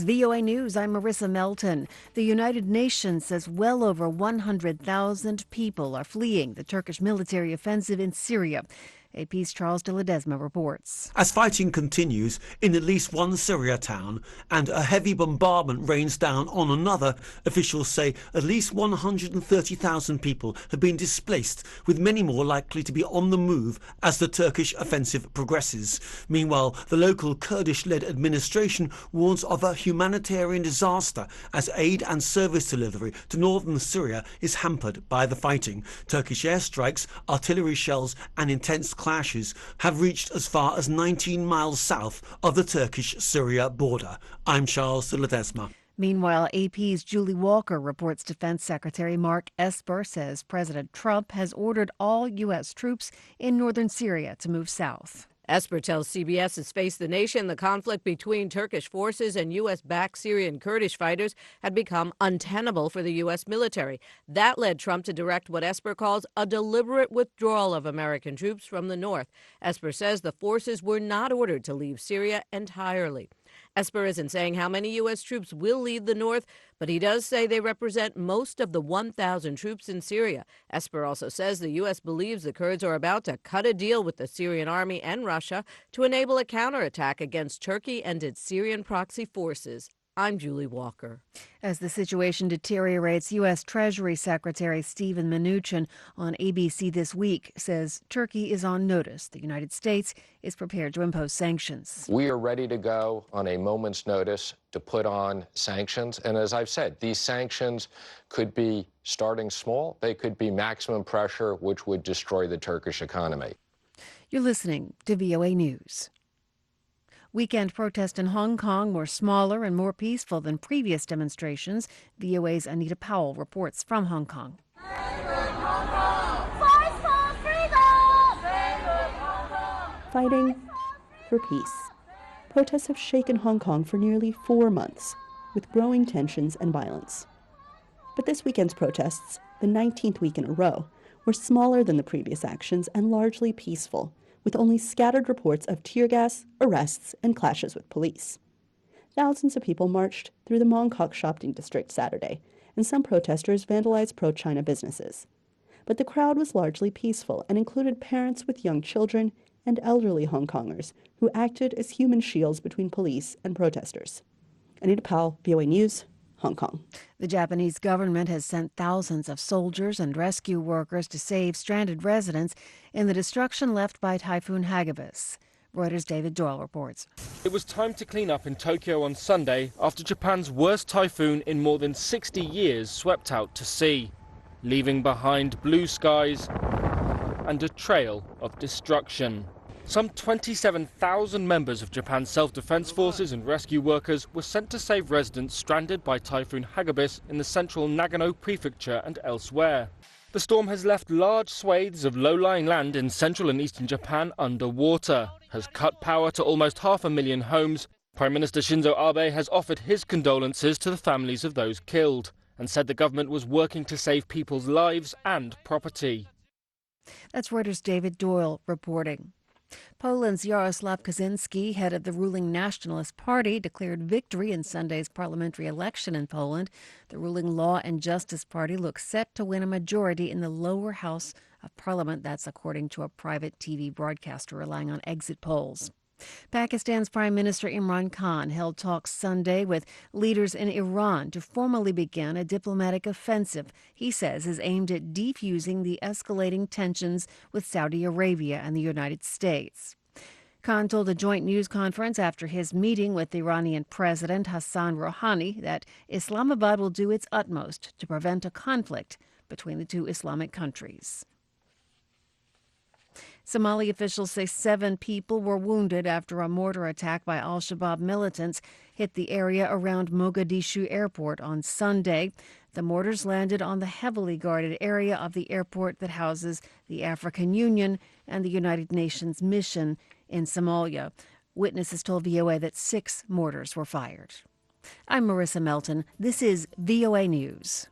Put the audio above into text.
VOA News, I'm Marissa Melton. The United Nations says well over 100,000 people are fleeing the Turkish military offensive in Syria. AP's Charles de Ledesma reports. As fighting continues in at least one Syria town and a heavy bombardment rains down on another, officials say at least 130,000 people have been displaced, with many more likely to be on the move as the Turkish offensive progresses. Meanwhile, the local Kurdish-led administration warns of a humanitarian disaster as aid and service delivery to northern Syria is hampered by the fighting. Turkish airstrikes, artillery shells and intense clashes have reached as far as 19 miles south of the Turkish-Syria border. I'm Charles de Ledesma. Meanwhile, AP's Julie Walker reports Defense Secretary Mark Esper says President Trump has ordered all U.S. troops in northern Syria to move south. Esper tells CBS has faced the nation. The conflict between Turkish forces and U.S.-backed Syrian Kurdish fighters had become untenable for the U.S. military. That led Trump to direct what Esper calls a deliberate withdrawal of American troops from the north. Esper says the forces were not ordered to leave Syria entirely. Esper isn't saying how many U.S. troops will leave the north, but he does say they represent most of the 1,000 troops in Syria. Esper also says the U.S. believes the Kurds are about to cut a deal with the Syrian army and Russia to enable a counterattack against Turkey and its Syrian proxy forces. I'm Julie Walker. As the situation deteriorates, U.S. Treasury Secretary Steven Mnuchin on ABC This Week says Turkey is on notice. The United States is prepared to impose sanctions. We are ready to go on a moment's notice to put on sanctions. And as I've said, these sanctions could be starting small. They could be maximum pressure, which would destroy the Turkish economy. You're listening to VOA News. Weekend protests in Hong Kong were smaller and more peaceful than previous demonstrations. VOA's Anita Powell reports from Hong Kong. Fighting for peace. Protests have shaken Hong Kong for nearly 4 months, with growing tensions and violence. But this weekend's protests, the 19th week in a row, were smaller than the previous actions and largely peaceful, with only scattered reports of tear gas, arrests, and clashes with police. Thousands of people marched through the Mong Kok shopping district Saturday, and some protesters vandalized pro-China businesses. But the crowd was largely peaceful and included parents with young children and elderly Hong Kongers who acted as human shields between police and protesters. Anita Powell, VOA News, Hong Kong. The Japanese government has sent thousands of soldiers and rescue workers to save stranded residents in the destruction left by Typhoon Hagibis. Reuters' David Doyle reports. It was time to clean up in Tokyo on Sunday after Japan's worst typhoon in more than 60 years swept out to sea, leaving behind blue skies and a trail of destruction. Some 27,000 members of Japan's self-defense forces and rescue workers were sent to save residents stranded by Typhoon Hagibis in the central Nagano prefecture and elsewhere. The storm has left large swathes of low-lying land in central and eastern Japan underwater, has cut power to almost 500,000 homes. Prime Minister Shinzo Abe has offered his condolences to the families of those killed and said the government was working to save people's lives and property. That's Reuters' David Doyle reporting. Poland's Jarosław Kaczynski, head of the ruling Nationalist Party, declared victory in Sunday's parliamentary election in Poland. The ruling Law and Justice Party looks set to win a majority in the lower house of parliament. That's according to a private TV broadcaster relying on exit polls. Pakistan's Prime Minister Imran Khan held talks Sunday with leaders in Iran to formally begin a diplomatic offensive he says is aimed at defusing the escalating tensions with Saudi Arabia and the United States. Khan told a joint news conference after his meeting with Iranian President Hassan Rouhani that Islamabad will do its utmost to prevent a conflict between the two Islamic countries. Somali officials say 7 people were wounded after a mortar attack by al-Shabaab militants hit the area around Mogadishu airport on Sunday. The mortars landed on the heavily guarded area of the airport that houses the African Union and the United Nations mission in Somalia. Witnesses told VOA that 6 mortars were fired. I'm Marissa Melton. This is VOA News.